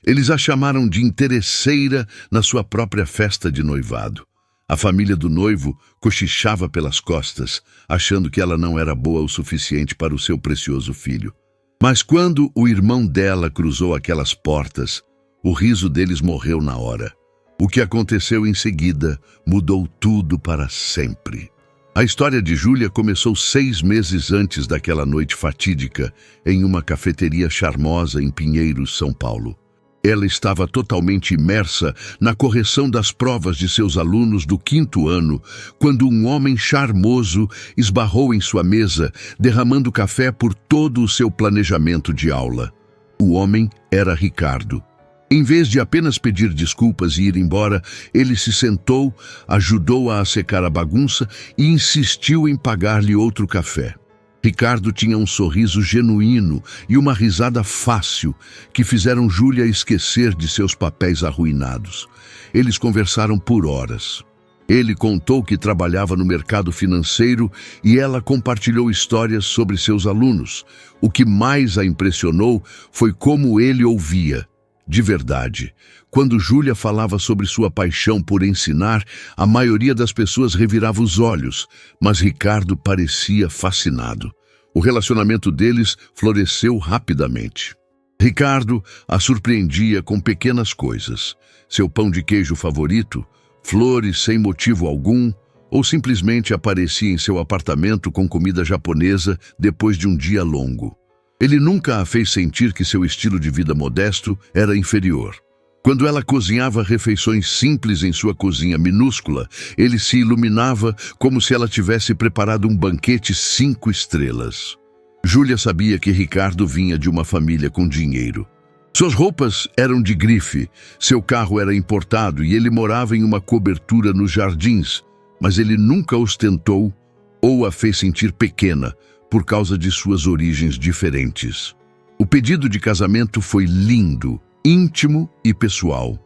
Eles a chamaram de interesseira na sua própria festa de noivado. A família do noivo cochichava pelas costas, achando que ela não era boa o suficiente para o seu precioso filho. Mas quando o irmão dela cruzou aquelas portas, o riso deles morreu na hora. O que aconteceu em seguida mudou tudo para sempre. A história de Júlia começou 6 meses antes daquela noite fatídica, em uma cafeteria charmosa em Pinheiros, São Paulo. Ela estava totalmente imersa na correção das provas de seus alunos do 5º ano, quando um homem charmoso esbarrou em sua mesa, derramando café por todo o seu planejamento de aula. O homem era Ricardo. Em vez de apenas pedir desculpas e ir embora, ele se sentou, ajudou-a a secar a bagunça e insistiu em pagar-lhe outro café. Ricardo tinha um sorriso genuíno e uma risada fácil que fizeram Júlia esquecer de seus papéis arruinados. Eles conversaram por horas. Ele contou que trabalhava no mercado financeiro e ela compartilhou histórias sobre seus alunos. O que mais a impressionou foi como ele ouvia. De verdade, quando Júlia falava sobre sua paixão por ensinar, a maioria das pessoas revirava os olhos, mas Ricardo parecia fascinado. O relacionamento deles floresceu rapidamente. Ricardo a surpreendia com pequenas coisas. Seu pão de queijo favorito, flores sem motivo algum, ou simplesmente aparecia em seu apartamento com comida japonesa depois de um dia longo. Ele nunca a fez sentir que seu estilo de vida modesto era inferior. Quando ela cozinhava refeições simples em sua cozinha minúscula, ele se iluminava como se ela tivesse preparado um banquete 5 estrelas. Júlia sabia que Ricardo vinha de uma família com dinheiro. Suas roupas eram de grife, seu carro era importado e ele morava em uma cobertura nos jardins, mas ele nunca ostentou ou a fez sentir pequena, por causa de suas origens diferentes. O pedido de casamento foi lindo, íntimo e pessoal.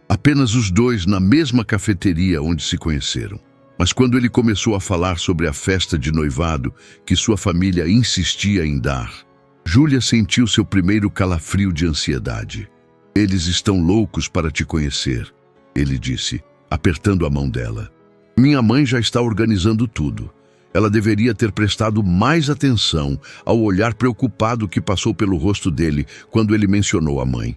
Apenas os dois na mesma cafeteria onde se conheceram. Mas quando ele começou a falar sobre a festa de noivado que sua família insistia em dar, Júlia sentiu seu primeiro calafrio de ansiedade. Eles estão loucos para te conhecer, ele disse, apertando a mão dela. Minha mãe já está organizando tudo. Ela deveria ter prestado mais atenção ao olhar preocupado que passou pelo rosto dele quando ele mencionou a mãe.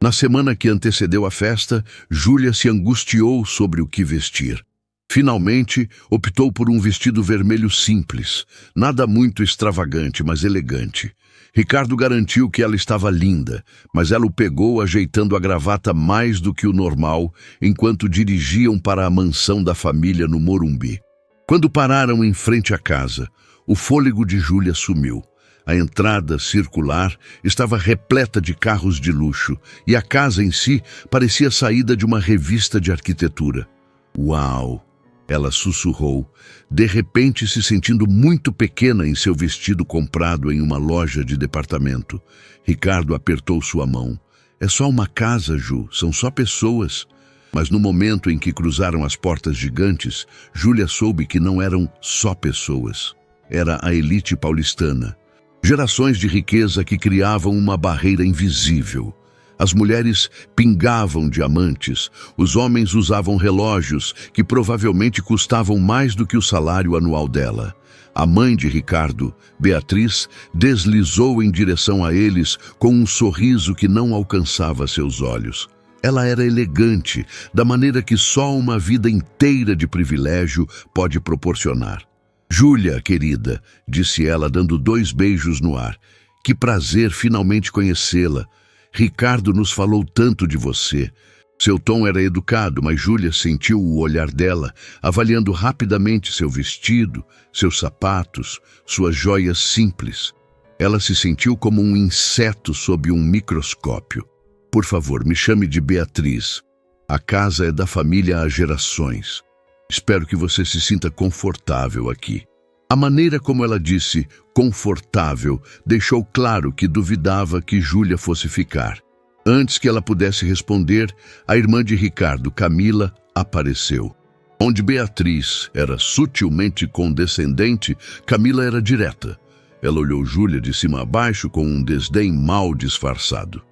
Na semana que antecedeu a festa, Júlia se angustiou sobre o que vestir. Finalmente, optou por um vestido vermelho simples, nada muito extravagante, mas elegante. Ricardo garantiu que ela estava linda, mas ela o pegou ajeitando a gravata mais do que o normal, enquanto dirigiam para a mansão da família no Morumbi. Quando pararam em frente à casa, o fôlego de Júlia sumiu. A entrada circular estava repleta de carros de luxo e a casa em si parecia saída de uma revista de arquitetura. Uau! Ela sussurrou, de repente se sentindo muito pequena em seu vestido comprado em uma loja de departamento. Ricardo apertou sua mão. É só uma casa, Ju, são só pessoas. Mas no momento em que cruzaram as portas gigantes, Júlia soube que não eram só pessoas. Era a elite paulistana. Gerações de riqueza que criavam uma barreira invisível. As mulheres pingavam diamantes, os homens usavam relógios que provavelmente custavam mais do que o salário anual dela. A mãe de Ricardo, Beatriz, deslizou em direção a eles com um sorriso que não alcançava seus olhos. Ela era elegante, da maneira que só uma vida inteira de privilégio pode proporcionar. Júlia, querida, disse ela, dando 2 beijos no ar. Que prazer finalmente conhecê-la. Ricardo nos falou tanto de você. Seu tom era educado, mas Júlia sentiu o olhar dela, avaliando rapidamente seu vestido, seus sapatos, suas joias simples. Ela se sentiu como um inseto sob um microscópio. Por favor, me chame de Beatriz. A casa é da família há gerações. Espero que você se sinta confortável aqui. A maneira como ela disse confortável deixou claro que duvidava que Júlia fosse ficar. Antes que ela pudesse responder, a irmã de Ricardo, Camila, apareceu. Onde Beatriz era sutilmente condescendente, Camila era direta. Ela olhou Júlia de cima a baixo com um desdém mal disfarçado.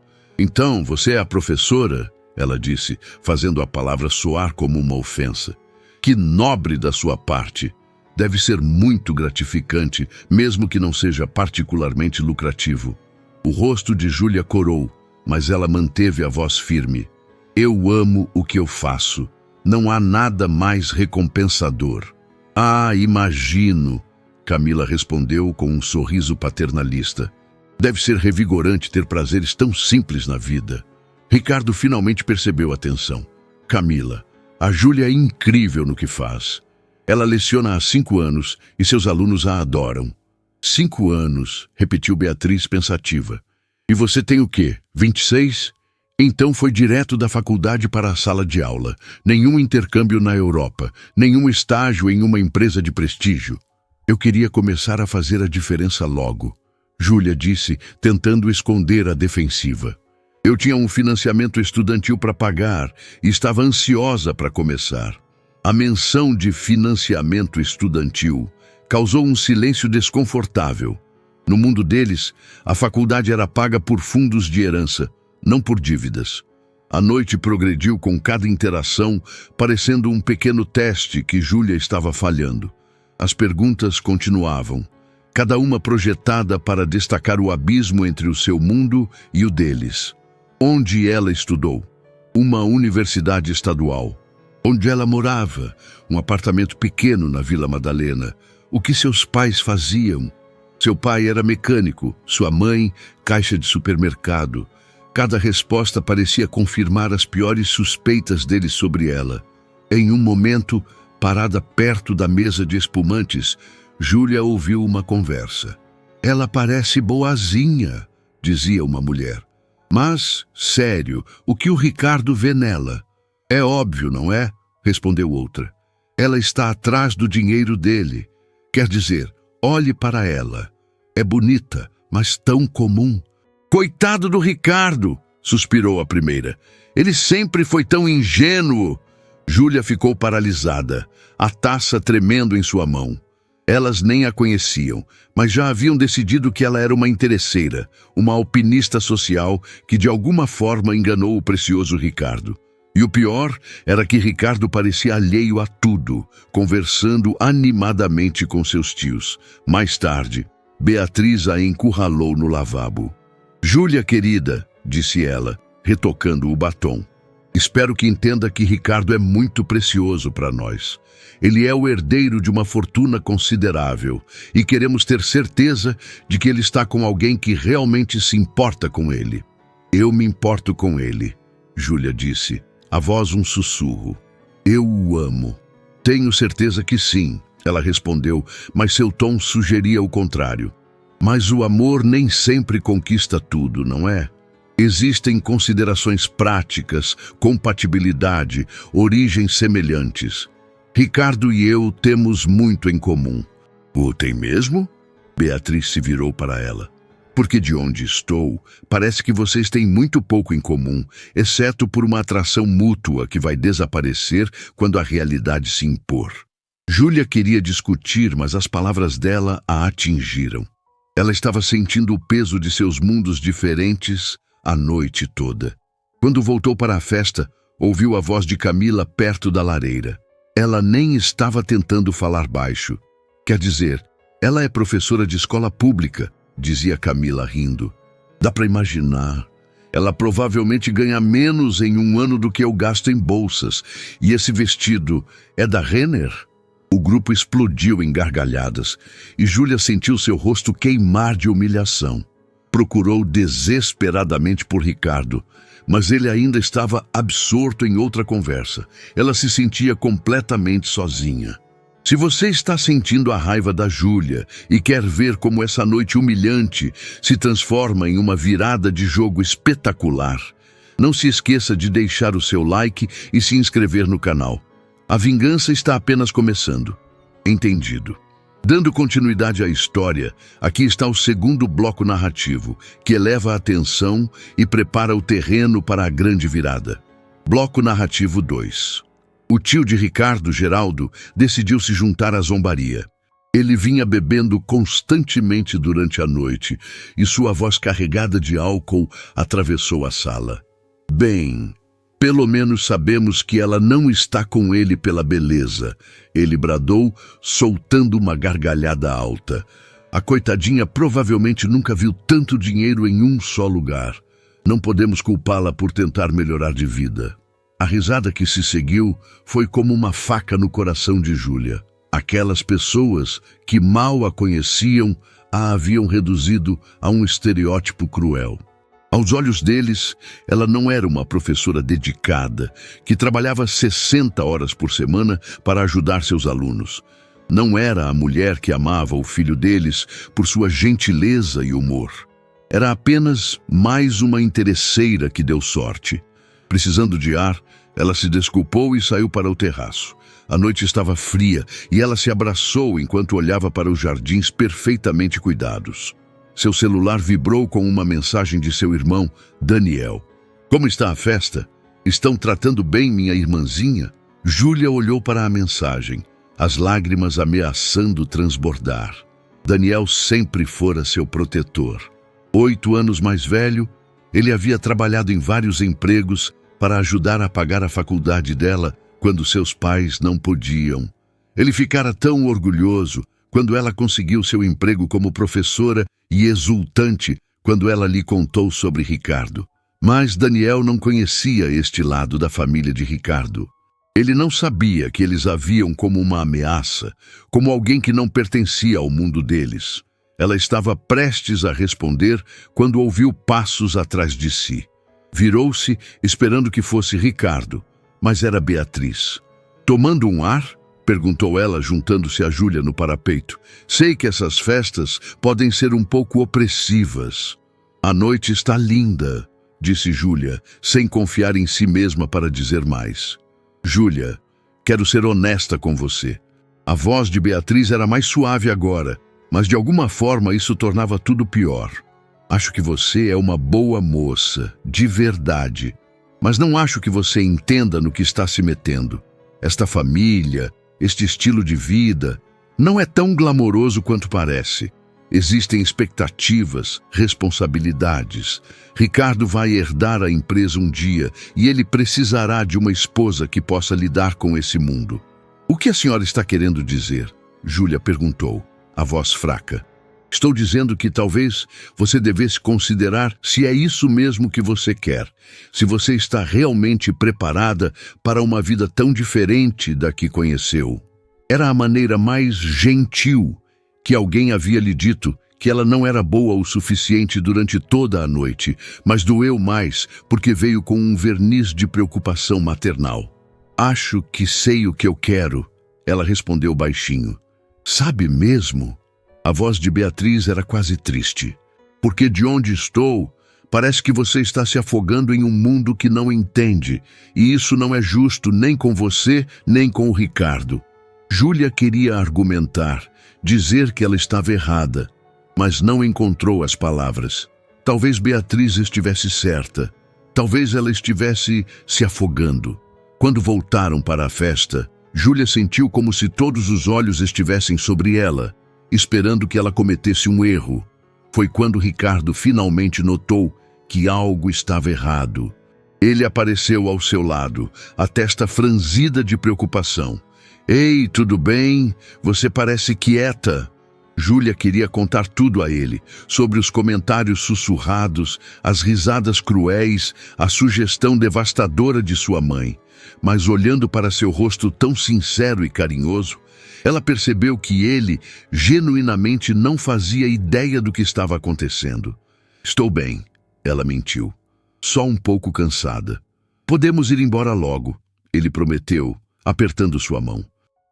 Então, você é a professora? Ela disse, fazendo a palavra soar como uma ofensa. Que nobre da sua parte! Deve ser muito gratificante, mesmo que não seja particularmente lucrativo. O rosto de Júlia corou, mas ela manteve a voz firme. Eu amo o que eu faço. Não há nada mais recompensador. Ah, imagino, Camila respondeu com um sorriso paternalista. Deve ser revigorante ter prazeres tão simples na vida. Ricardo finalmente percebeu a tensão. Camila, a Júlia é incrível no que faz. Ela leciona há 5 anos e seus alunos a adoram. 5 anos, repetiu Beatriz pensativa. E você tem o quê? 26? Então foi direto da faculdade para a sala de aula. Nenhum intercâmbio na Europa, nenhum estágio em uma empresa de prestígio. Eu queria começar a fazer a diferença logo, Júlia disse, tentando esconder a defensiva. Eu tinha um financiamento estudantil para pagar e estava ansiosa para começar. A menção de financiamento estudantil causou um silêncio desconfortável. No mundo deles, a faculdade era paga por fundos de herança, não por dívidas. A noite progrediu com cada interação, parecendo um pequeno teste que Júlia estava falhando. As perguntas continuavam, cada uma projetada para destacar o abismo entre o seu mundo e o deles. Onde ela estudou? Uma universidade estadual. Onde ela morava? Um apartamento pequeno na Vila Madalena. O que seus pais faziam? Seu pai era mecânico, sua mãe, caixa de supermercado. Cada resposta parecia confirmar as piores suspeitas dele sobre ela. Em um momento, parada perto da mesa de espumantes, Júlia ouviu uma conversa. Ela parece boazinha, dizia uma mulher. Mas, sério, o que o Ricardo vê nela? É óbvio, não é? Respondeu outra. Ela está atrás do dinheiro dele. Quer dizer, olhe para ela. É bonita, mas tão comum. Coitado do Ricardo, suspirou a primeira. Ele sempre foi tão ingênuo. Júlia ficou paralisada, a taça tremendo em sua mão. Elas nem a conheciam, mas já haviam decidido que ela era uma interesseira, uma alpinista social que de alguma forma enganou o precioso Ricardo. E o pior era que Ricardo parecia alheio a tudo, conversando animadamente com seus tios. Mais tarde, Beatriz a encurralou no lavabo. Júlia, querida, disse ela, retocando o batom. Espero que entenda que Ricardo é muito precioso para nós. Ele é o herdeiro de uma fortuna considerável e queremos ter certeza de que ele está com alguém que realmente se importa com ele. Eu me importo com ele, Júlia disse, a voz um sussurro. Eu o amo. Tenho certeza que sim, ela respondeu, mas seu tom sugeria o contrário. Mas o amor nem sempre conquista tudo, não é? Existem considerações práticas, compatibilidade, origens semelhantes. Ricardo e eu temos muito em comum. O tem mesmo? Beatriz se virou para ela. Porque de onde estou, parece que vocês têm muito pouco em comum, exceto por uma atração mútua que vai desaparecer quando a realidade se impor. Júlia queria discutir, mas as palavras dela a atingiram. Ela estava sentindo o peso de seus mundos diferentes a noite toda. Quando voltou para a festa, ouviu a voz de Camila perto da lareira. Ela nem estava tentando falar baixo. Quer dizer, ela é professora de escola pública, dizia Camila rindo. Dá para imaginar. Ela provavelmente ganha menos em um ano do que eu gasto em bolsas. E esse vestido é da Renner? O grupo explodiu em gargalhadas e Júlia sentiu seu rosto queimar de humilhação. Procurou desesperadamente por Ricardo, mas ele ainda estava absorto em outra conversa. Ela se sentia completamente sozinha. Se você está sentindo a raiva da Júlia e quer ver como essa noite humilhante se transforma em uma virada de jogo espetacular, não se esqueça de deixar o seu like e se inscrever no canal. A vingança está apenas começando. Entendido. Dando continuidade à história, aqui está o segundo bloco narrativo, que eleva a atenção e prepara o terreno para a grande virada. Bloco narrativo 2. O tio de Ricardo, Geraldo, decidiu se juntar à zombaria. Ele vinha bebendo constantemente durante a noite e sua voz carregada de álcool atravessou a sala. Bem, pelo menos sabemos que ela não está com ele pela beleza, ele bradou, soltando uma gargalhada alta. A coitadinha provavelmente nunca viu tanto dinheiro em um só lugar. Não podemos culpá-la por tentar melhorar de vida. A risada que se seguiu foi como uma faca no coração de Júlia. Aquelas pessoas que mal a conheciam a haviam reduzido a um estereótipo cruel. Aos olhos deles, ela não era uma professora dedicada, que trabalhava 60 horas por semana para ajudar seus alunos. Não era a mulher que amava o filho deles por sua gentileza e humor. Era apenas mais uma interesseira que deu sorte. Precisando de ar, ela se desculpou e saiu para o terraço. A noite estava fria e ela se abraçou enquanto olhava para os jardins perfeitamente cuidados. Seu celular vibrou com uma mensagem de seu irmão, Daniel. Como está a festa? Estão tratando bem minha irmãzinha? Júlia olhou para a mensagem, as lágrimas ameaçando transbordar. Daniel sempre fora seu protetor. 8 anos mais velho, ele havia trabalhado em vários empregos para ajudar a pagar a faculdade dela quando seus pais não podiam. Ele ficara tão orgulhoso quando ela conseguiu seu emprego como professora e exultante quando ela lhe contou sobre Ricardo. Mas Daniel não conhecia este lado da família de Ricardo. Ele não sabia que eles a viam como uma ameaça, como alguém que não pertencia ao mundo deles. Ela estava prestes a responder quando ouviu passos atrás de si. Virou-se, esperando que fosse Ricardo, mas era Beatriz. Tomando um ar? Perguntou ela, juntando-se a Júlia no parapeito. Sei que essas festas podem ser um pouco opressivas. A noite está linda, disse Júlia, sem confiar em si mesma para dizer mais. Júlia, quero ser honesta com você. A voz de Beatriz era mais suave agora, mas de alguma forma isso tornava tudo pior. Acho que você é uma boa moça, de verdade. Mas não acho que você entenda no que está se metendo. Esta família, este estilo de vida, não é tão glamouroso quanto parece. Existem expectativas, responsabilidades. Ricardo vai herdar a empresa um dia e ele precisará de uma esposa que possa lidar com esse mundo. O que a senhora está querendo dizer? Júlia perguntou, a voz fraca. Estou dizendo que talvez você devesse considerar se é isso mesmo que você quer, se você está realmente preparada para uma vida tão diferente da que conheceu. Era a maneira mais gentil que alguém havia lhe dito que ela não era boa o suficiente durante toda a noite, mas doeu mais porque veio com um verniz de preocupação maternal. Acho que sei o que eu quero, ela respondeu baixinho. Sabe mesmo? A voz de Beatriz era quase triste. Porque de onde estou, parece que você está se afogando em um mundo que não entende, e isso não é justo nem com você, nem com o Ricardo. Júlia queria argumentar, dizer que ela estava errada, mas não encontrou as palavras. Talvez Beatriz estivesse certa. Talvez ela estivesse se afogando. Quando voltaram para a festa, Júlia sentiu como se todos os olhos estivessem sobre ela, esperando que ela cometesse um erro. Foi quando Ricardo finalmente notou que algo estava errado. Ele apareceu ao seu lado, a testa franzida de preocupação. Ei, tudo bem? Você parece quieta. Júlia queria contar tudo a ele, sobre os comentários sussurrados, as risadas cruéis, a sugestão devastadora de sua mãe. Mas olhando para seu rosto tão sincero e carinhoso, ela percebeu que ele, genuinamente, não fazia ideia do que estava acontecendo. Estou bem, ela mentiu. Só um pouco cansada. Podemos ir embora logo, ele prometeu, apertando sua mão.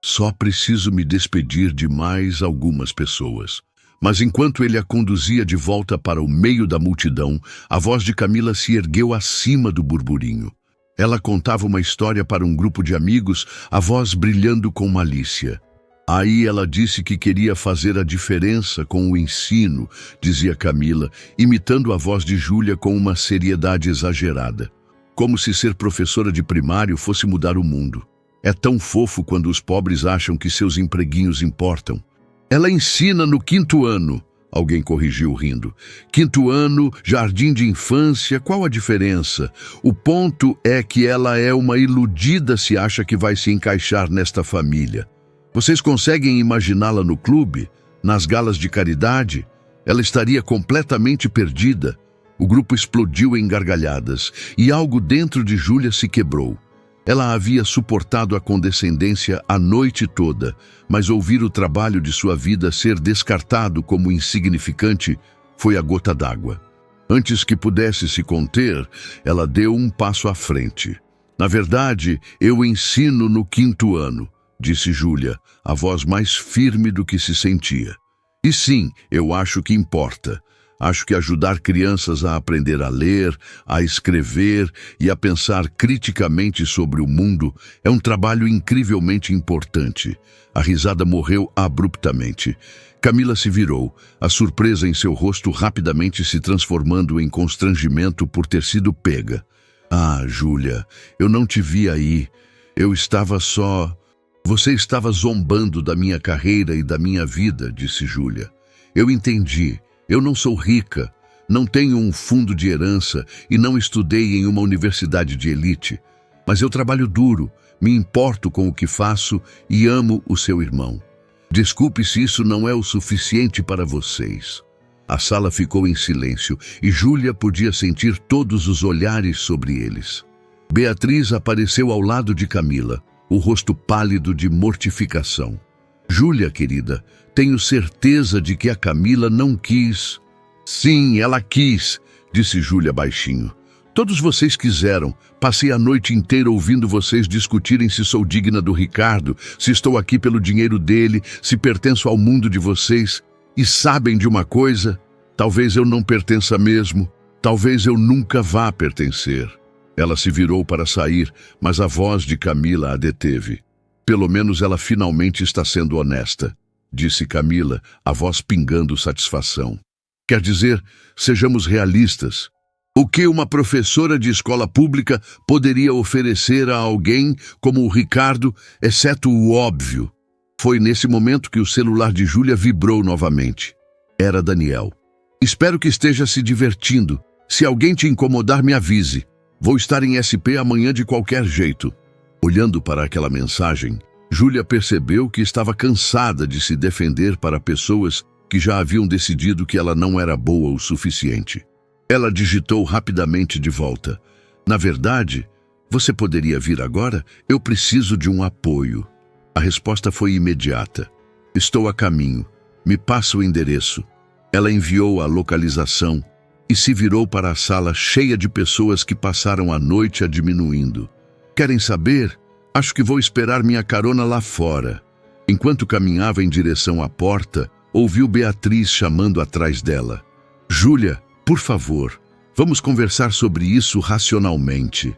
Só preciso me despedir de mais algumas pessoas. Mas enquanto ele a conduzia de volta para o meio da multidão, a voz de Camila se ergueu acima do burburinho. Ela contava uma história para um grupo de amigos, a voz brilhando com malícia. Aí ela disse que queria fazer a diferença com o ensino, dizia Camila, imitando a voz de Júlia com uma seriedade exagerada. Como se ser professora de primário fosse mudar o mundo. É tão fofo quando os pobres acham que seus empreguinhos importam. Ela ensina no 5º ano. Alguém corrigiu rindo. 5º ano, jardim de infância, qual a diferença? O ponto é que ela é uma iludida se acha que vai se encaixar nesta família. Vocês conseguem imaginá-la no clube? Nas galas de caridade? Ela estaria completamente perdida. O grupo explodiu em gargalhadas e algo dentro de Júlia se quebrou. Ela havia suportado a condescendência a noite toda, mas ouvir o trabalho de sua vida ser descartado como insignificante foi a gota d'água. Antes que pudesse se conter, ela deu um passo à frente. Na verdade, eu ensino no 5º ano, disse Júlia, a voz mais firme do que se sentia. E sim, eu acho que importa. Acho que ajudar crianças a aprender a ler, a escrever e a pensar criticamente sobre o mundo é um trabalho incrivelmente importante. A risada morreu abruptamente. Camila se virou, a surpresa em seu rosto rapidamente se transformando em constrangimento por ter sido pega. Ah, Júlia, eu não te vi aí. Eu estava só... Você estava zombando da minha carreira e da minha vida, disse Júlia. Eu entendi. Eu não sou rica, não tenho um fundo de herança e não estudei em uma universidade de elite. Mas eu trabalho duro, me importo com o que faço e amo o seu irmão. Desculpe se isso não é o suficiente para vocês. A sala ficou em silêncio e Júlia podia sentir todos os olhares sobre eles. Beatriz apareceu ao lado de Camila, o rosto pálido de mortificação. Júlia, querida, tenho certeza de que a Camila não quis. Sim, ela quis, disse Júlia baixinho. Todos vocês quiseram. Passei a noite inteira ouvindo vocês discutirem se sou digna do Ricardo, se estou aqui pelo dinheiro dele, se pertenço ao mundo de vocês. E sabem de uma coisa? Talvez eu não pertença mesmo. Talvez eu nunca vá pertencer. Ela se virou para sair, mas a voz de Camila a deteve. Pelo menos ela finalmente está sendo honesta, disse Camila, a voz pingando satisfação. Quer dizer, sejamos realistas. O que uma professora de escola pública poderia oferecer a alguém como o Ricardo, exceto o óbvio? Foi nesse momento que o celular de Júlia vibrou novamente. Era Daniel. Espero que esteja se divertindo. Se alguém te incomodar, me avise. Vou estar em SP amanhã de qualquer jeito. Olhando para aquela mensagem, Júlia percebeu que estava cansada de se defender para pessoas que já haviam decidido que ela não era boa o suficiente. Ela digitou rapidamente de volta. Na verdade, você poderia vir agora? Eu preciso de um apoio. A resposta foi imediata. Estou a caminho. Me passa o endereço. Ela enviou a localização e se virou para a sala cheia de pessoas que passaram a noite a diminuindo. Querem saber? Acho que vou esperar minha carona lá fora. Enquanto caminhava em direção à porta, ouviu Beatriz chamando atrás dela. Júlia, por favor, vamos conversar sobre isso racionalmente.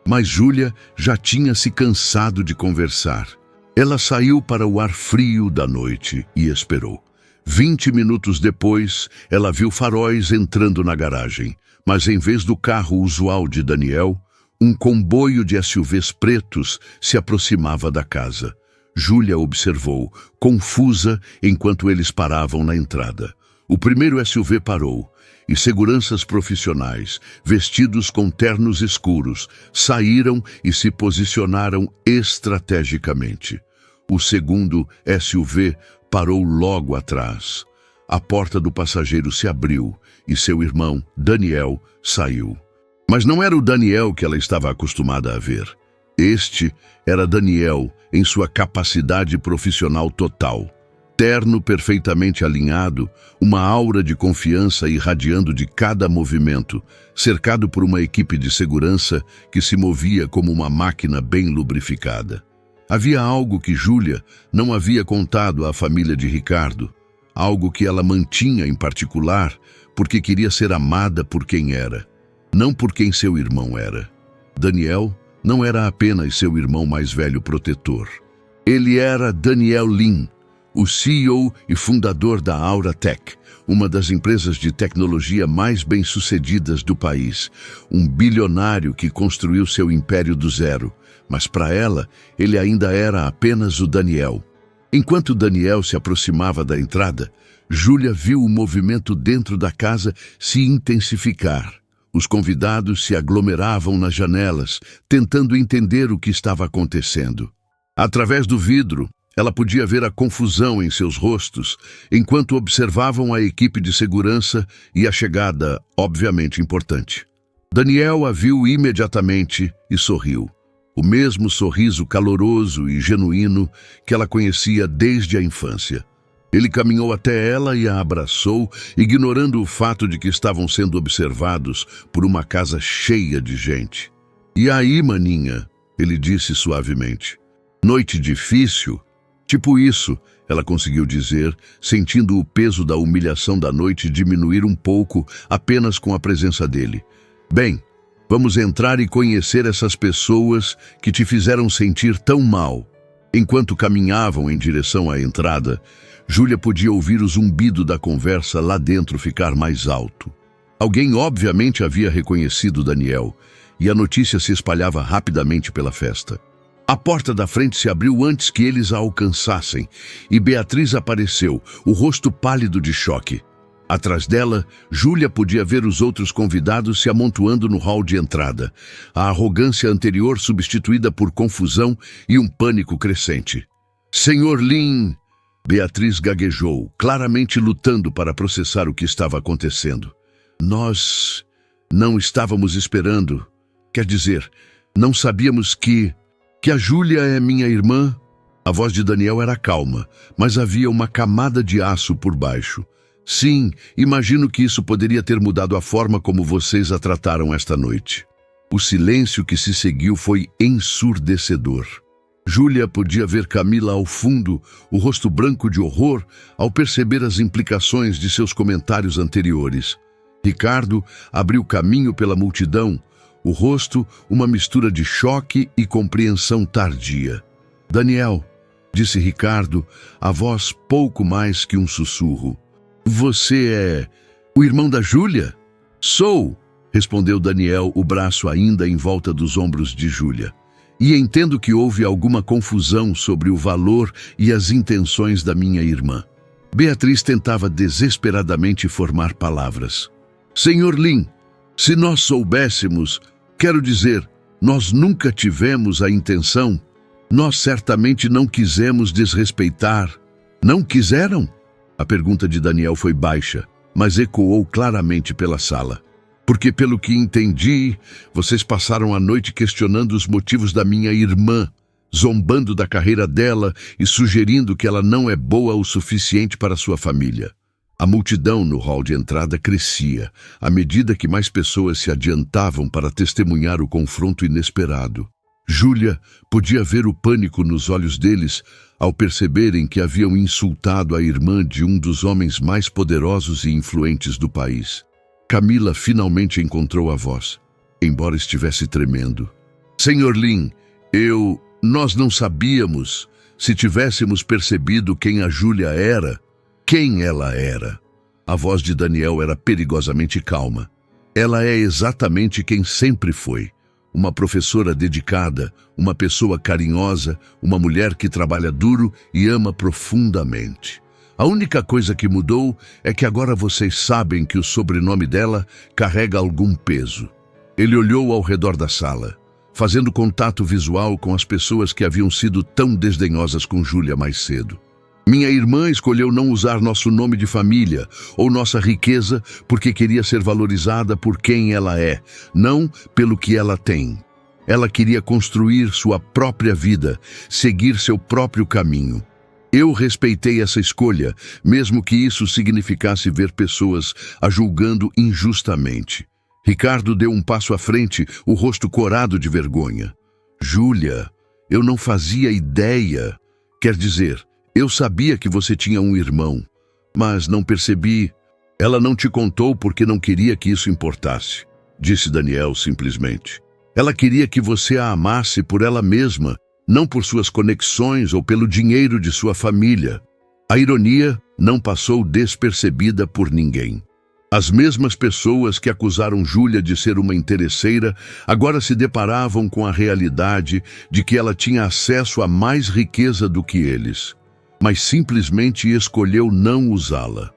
Mas Júlia já tinha se cansado de conversar. Ela saiu para o ar frio da noite e esperou. 20 minutos depois, ela viu faróis entrando na garagem, mas em vez do carro usual de Daniel, um comboio de SUVs pretos se aproximava da casa. Júlia observou, confusa, enquanto eles paravam na entrada. O primeiro SUV parou, e seguranças profissionais, vestidos com ternos escuros, saíram e se posicionaram estrategicamente. O segundo SUV parou logo atrás. A porta do passageiro se abriu e seu irmão, Daniel, saiu. Mas não era o Daniel que ela estava acostumada a ver. Este era Daniel em sua capacidade profissional total. Terno perfeitamente alinhado, uma aura de confiança irradiando de cada movimento, cercado por uma equipe de segurança que se movia como uma máquina bem lubrificada. Havia algo que Júlia não havia contado à família de Ricardo, algo que ela mantinha em particular porque queria ser amada por quem era, não por quem seu irmão era. Daniel não era apenas seu irmão mais velho protetor. Ele era Daniel Lin, o CEO e fundador da Aura Tech, uma das empresas de tecnologia mais bem-sucedidas do país, um bilionário que construiu seu império do zero, mas para ela, ele ainda era apenas o Daniel. Enquanto Daniel se aproximava da entrada, Júlia viu o movimento dentro da casa se intensificar. Os convidados se aglomeravam nas janelas, tentando entender o que estava acontecendo. Através do vidro, ela podia ver a confusão em seus rostos, enquanto observavam a equipe de segurança e a chegada, obviamente, importante. Daniel a viu imediatamente e sorriu. O mesmo sorriso caloroso e genuíno que ela conhecia desde a infância. Ele caminhou até ela e a abraçou, ignorando o fato de que estavam sendo observados por uma casa cheia de gente. "E aí, maninha?", ele disse suavemente. "Noite difícil?" "Tipo isso", ela conseguiu dizer, sentindo o peso da humilhação da noite diminuir um pouco apenas com a presença dele. "Bem, vamos entrar e conhecer essas pessoas que te fizeram sentir tão mal." Enquanto caminhavam em direção à entrada, Júlia podia ouvir o zumbido da conversa lá dentro ficar mais alto. Alguém obviamente havia reconhecido Daniel, e a notícia se espalhava rapidamente pela festa. A porta da frente se abriu antes que eles a alcançassem, e Beatriz apareceu, o rosto pálido de choque. Atrás dela, Júlia podia ver os outros convidados se amontoando no hall de entrada, a arrogância anterior substituída por confusão e um pânico crescente. "Senhor Lin", Beatriz gaguejou, claramente lutando para processar o que estava acontecendo. "Nós não estávamos esperando. Quer dizer, não sabíamos que a Júlia é minha irmã." A voz de Daniel era calma, mas havia uma camada de aço por baixo. "Sim, imagino que isso poderia ter mudado a forma como vocês a trataram esta noite." O silêncio que se seguiu foi ensurdecedor. Júlia podia ver Camila ao fundo, o rosto branco de horror, ao perceber as implicações de seus comentários anteriores. Ricardo abriu caminho pela multidão, o rosto uma mistura de choque e compreensão tardia. "Daniel", disse Ricardo, a voz pouco mais que um sussurro. "Você é o irmão da Júlia?" "Sou", respondeu Daniel, o braço ainda em volta dos ombros de Júlia. "E entendo que houve alguma confusão sobre o valor e as intenções da minha irmã." Beatriz tentava desesperadamente formar palavras. "Senhor Lin, se nós soubéssemos, quero dizer, nós nunca tivemos a intenção. Nós certamente não quisemos desrespeitar." "Não quiseram?" A pergunta de Daniel foi baixa, mas ecoou claramente pela sala. "Porque, pelo que entendi, vocês passaram a noite questionando os motivos da minha irmã, zombando da carreira dela e sugerindo que ela não é boa o suficiente para sua família." A multidão no hall de entrada crescia, à medida que mais pessoas se adiantavam para testemunhar o confronto inesperado. Júlia podia ver o pânico nos olhos deles ao perceberem que haviam insultado a irmã de um dos homens mais poderosos e influentes do país. Camila finalmente encontrou a voz, embora estivesse tremendo. "Senhor Lin, nós não sabíamos. Se tivéssemos percebido quem a Júlia era, quem ela era." A voz de Daniel era perigosamente calma. "Ela é exatamente quem sempre foi. Uma professora dedicada, uma pessoa carinhosa, uma mulher que trabalha duro e ama profundamente. A única coisa que mudou é que agora vocês sabem que o sobrenome dela carrega algum peso." Ele olhou ao redor da sala, fazendo contato visual com as pessoas que haviam sido tão desdenhosas com Júlia mais cedo. "Minha irmã escolheu não usar nosso nome de família ou nossa riqueza porque queria ser valorizada por quem ela é, não pelo que ela tem. Ela queria construir sua própria vida, seguir seu próprio caminho. Eu respeitei essa escolha, mesmo que isso significasse ver pessoas a julgando injustamente." Ricardo deu um passo à frente, o rosto corado de vergonha. "Júlia, eu não fazia ideia. Quer dizer, eu sabia que você tinha um irmão, mas não percebi." "Ela não te contou porque não queria que isso importasse", disse Daniel simplesmente. "Ela queria que você a amasse por ela mesma, não por suas conexões ou pelo dinheiro de sua família." A ironia não passou despercebida por ninguém. As mesmas pessoas que acusaram Júlia de ser uma interesseira agora se deparavam com a realidade de que ela tinha acesso a mais riqueza do que eles. mas simplesmente escolheu não usá-la.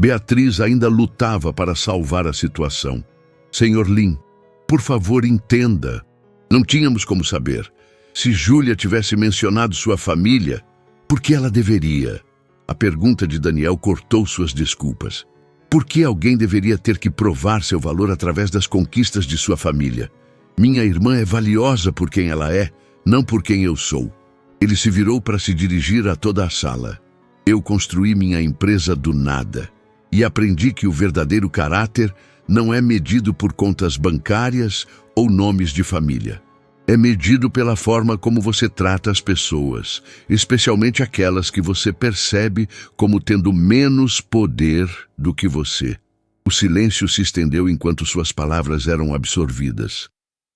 Beatriz ainda lutava para salvar a situação. Senhor Lin, por favor, entenda. Não tínhamos como saber. Se Júlia tivesse mencionado sua família, por que ela deveria? A pergunta de Daniel cortou suas desculpas. Por que alguém deveria ter que provar seu valor através das conquistas de sua família? Minha irmã é valiosa por quem ela é, não por quem eu sou. Ele se virou para se dirigir a toda a sala. Eu construí minha empresa do nada e aprendi que o verdadeiro caráter não é medido por contas bancárias ou nomes de família. É medido pela forma como você trata as pessoas, especialmente aquelas que você percebe como tendo menos poder do que você. O silêncio se estendeu enquanto suas palavras eram absorvidas.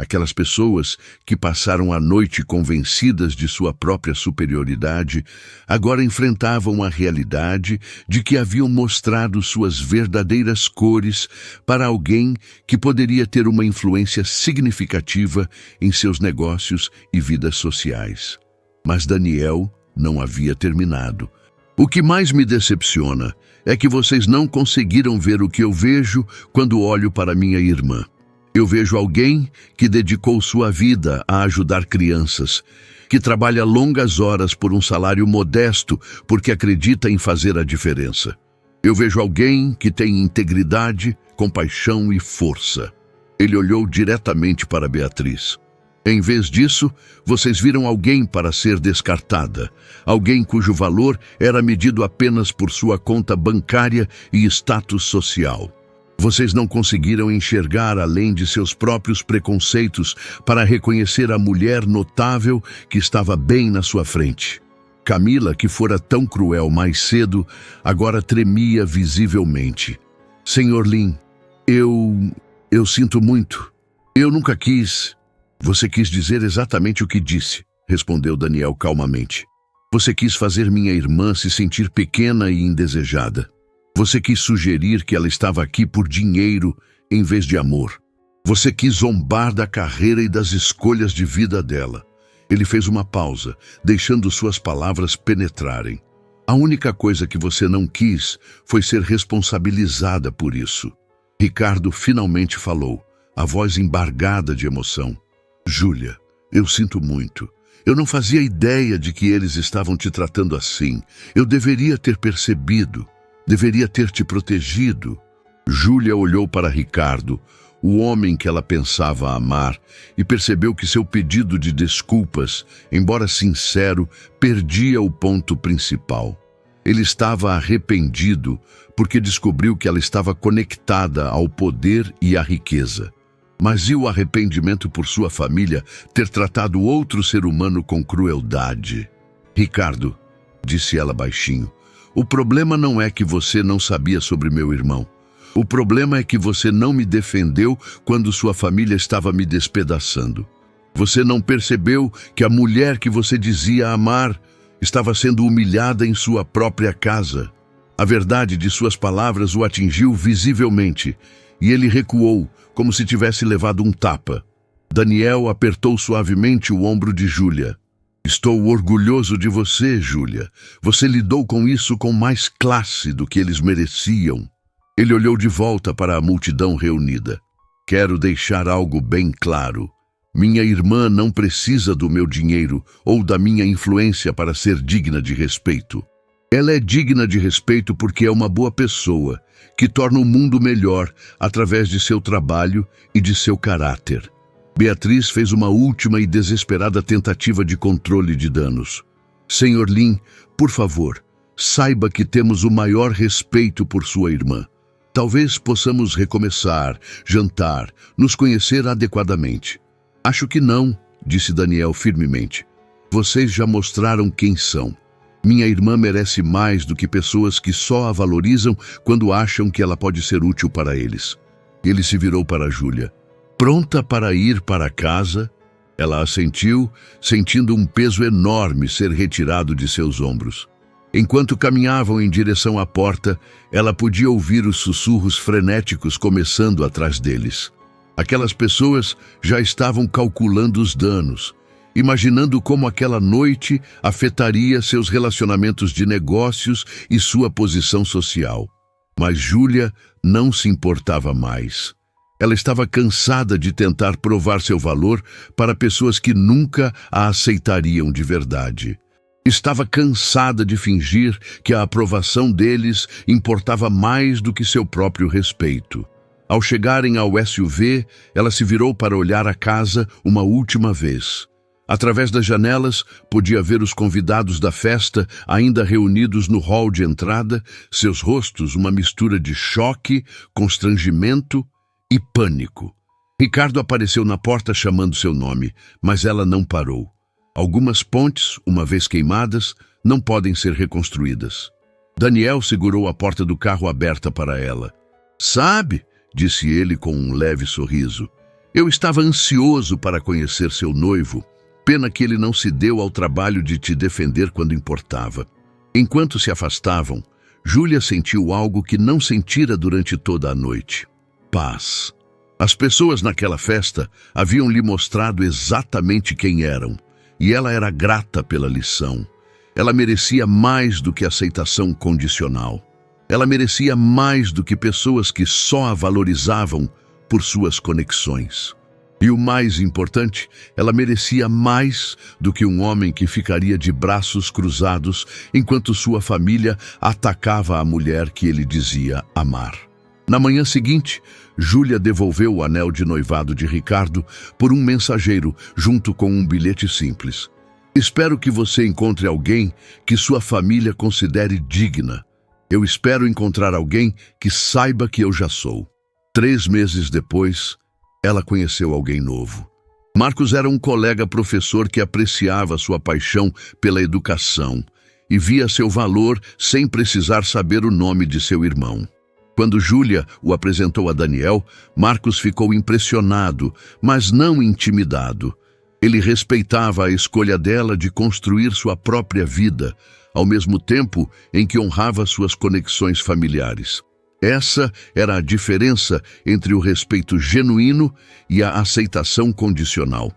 Aquelas pessoas que passaram a noite convencidas de sua própria superioridade, agora enfrentavam a realidade de que haviam mostrado suas verdadeiras cores para alguém que poderia ter uma influência significativa em seus negócios e vidas sociais. Mas Daniel não havia terminado. O que mais me decepciona é que vocês não conseguiram ver o que eu vejo quando olho para minha irmã. Eu vejo alguém que dedicou sua vida a ajudar crianças, que trabalha longas horas por um salário modesto porque acredita em fazer a diferença. Eu vejo alguém que tem integridade, compaixão e força. Ele olhou diretamente para Beatriz. Em vez disso, vocês viram alguém para ser descartada, alguém cujo valor era medido apenas por sua conta bancária e status social. Vocês não conseguiram enxergar além de seus próprios preconceitos para reconhecer a mulher notável que estava bem na sua frente. Camila, que fora tão cruel mais cedo, agora tremia visivelmente. Senhor Lin, eu sinto muito. Eu nunca quis. Você quis dizer exatamente o que disse, respondeu Daniel calmamente. Você quis fazer minha irmã se sentir pequena e indesejada. Você quis sugerir que ela estava aqui por dinheiro em vez de amor. Você quis zombar da carreira e das escolhas de vida dela. Ele fez uma pausa, deixando suas palavras penetrarem. A única coisa que você não quis foi ser responsabilizada por isso. Ricardo finalmente falou, a voz embargada de emoção. Júlia, eu sinto muito. Eu não fazia ideia de que eles estavam te tratando assim. Eu deveria ter percebido. Deveria ter te protegido. Júlia olhou para Ricardo, o homem que ela pensava amar, e percebeu que seu pedido de desculpas, embora sincero, perdia o ponto principal. Ele estava arrependido porque descobriu que ela estava conectada ao poder e à riqueza. Mas e o arrependimento por sua família ter tratado outro ser humano com crueldade? Ricardo, disse ela baixinho, o problema não é que você não sabia sobre meu irmão. O problema é que você não me defendeu quando sua família estava me despedaçando. Você não percebeu que a mulher que você dizia amar estava sendo humilhada em sua própria casa. A verdade de suas palavras o atingiu visivelmente, e ele recuou, como se tivesse levado um tapa. Daniel apertou suavemente o ombro de Júlia. Estou orgulhoso de você, Júlia. Você lidou com isso com mais classe do que eles mereciam. Ele olhou de volta para a multidão reunida. Quero deixar algo bem claro. Minha irmã não precisa do meu dinheiro ou da minha influência para ser digna de respeito. Ela é digna de respeito porque é uma boa pessoa, que torna o mundo melhor através de seu trabalho e de seu caráter. Beatriz fez uma última e desesperada tentativa de controle de danos. Senhor Lin, por favor, saiba que temos o maior respeito por sua irmã. Talvez possamos recomeçar, jantar, nos conhecer adequadamente. Acho que não, disse Daniel firmemente. Vocês já mostraram quem são. Minha irmã merece mais do que pessoas que só a valorizam quando acham que ela pode ser útil para eles. Ele se virou para Júlia. Pronta para ir para casa, ela assentiu, sentindo um peso enorme ser retirado de seus ombros. Enquanto caminhavam em direção à porta, ela podia ouvir os sussurros frenéticos começando atrás deles. Aquelas pessoas já estavam calculando os danos, imaginando como aquela noite afetaria seus relacionamentos de negócios e sua posição social. Mas Júlia não se importava mais. Ela estava cansada de tentar provar seu valor para pessoas que nunca a aceitariam de verdade. Estava cansada de fingir que a aprovação deles importava mais do que seu próprio respeito. Ao chegarem ao SUV, ela se virou para olhar a casa uma última vez. Através das janelas, podia ver os convidados da festa ainda reunidos no hall de entrada, seus rostos uma mistura de choque, constrangimento e pânico. Ricardo apareceu na porta chamando seu nome, mas ela não parou. Algumas pontes, uma vez queimadas, não podem ser reconstruídas. Daniel segurou a porta do carro aberta para ela. "Sabe", disse ele com um leve sorriso, "eu estava ansioso para conhecer seu noivo. Pena que ele não se deu ao trabalho de te defender quando importava." Enquanto se afastavam, Júlia sentiu algo que não sentira durante toda a noite: paz. As pessoas naquela festa haviam lhe mostrado exatamente quem eram, e ela era grata pela lição. Ela merecia mais do que aceitação condicional. Ela merecia mais do que pessoas que só a valorizavam por suas conexões. E o mais importante, ela merecia mais do que um homem que ficaria de braços cruzados enquanto sua família atacava a mulher que ele dizia amar. Na manhã seguinte, Júlia devolveu o anel de noivado de Ricardo por um mensageiro, junto com um bilhete simples. "Espero que você encontre alguém que sua família considere digna. Eu espero encontrar alguém que saiba que eu já sou." 3 meses depois, ela conheceu alguém novo. Marcos era um colega professor que apreciava sua paixão pela educação e via seu valor sem precisar saber o nome de seu irmão. Quando Júlia o apresentou a Daniel, Marcos ficou impressionado, mas não intimidado. Ele respeitava a escolha dela de construir sua própria vida, ao mesmo tempo em que honrava suas conexões familiares. Essa era a diferença entre o respeito genuíno e a aceitação condicional.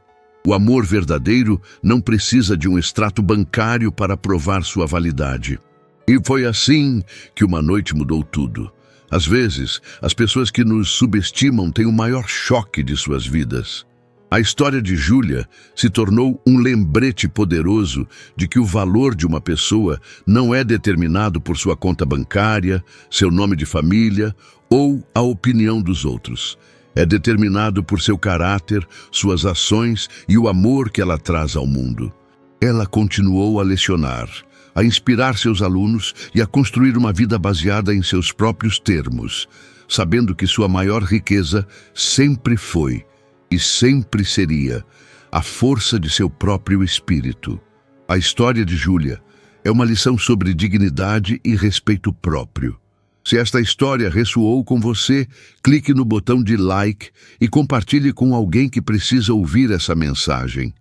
O amor verdadeiro não precisa de um extrato bancário para provar sua validade. E foi assim que uma noite mudou tudo. Às vezes, as pessoas que nos subestimam têm o maior choque de suas vidas. A história de Júlia se tornou um lembrete poderoso de que o valor de uma pessoa não é determinado por sua conta bancária, seu nome de família ou a opinião dos outros. É determinado por seu caráter, suas ações e o amor que ela traz ao mundo. Ela continuou a lecionar, a inspirar seus alunos e a construir uma vida baseada em seus próprios termos, sabendo que sua maior riqueza sempre foi e sempre seria a força de seu próprio espírito. A história de Júlia é uma lição sobre dignidade e respeito próprio. Se esta história ressoou com você, clique no botão de like e compartilhe com alguém que precisa ouvir essa mensagem.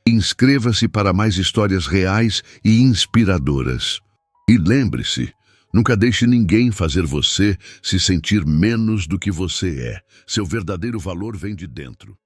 Inscreva-se para mais histórias reais e inspiradoras. E lembre-se, nunca deixe ninguém fazer você se sentir menos do que você é. Seu verdadeiro valor vem de dentro.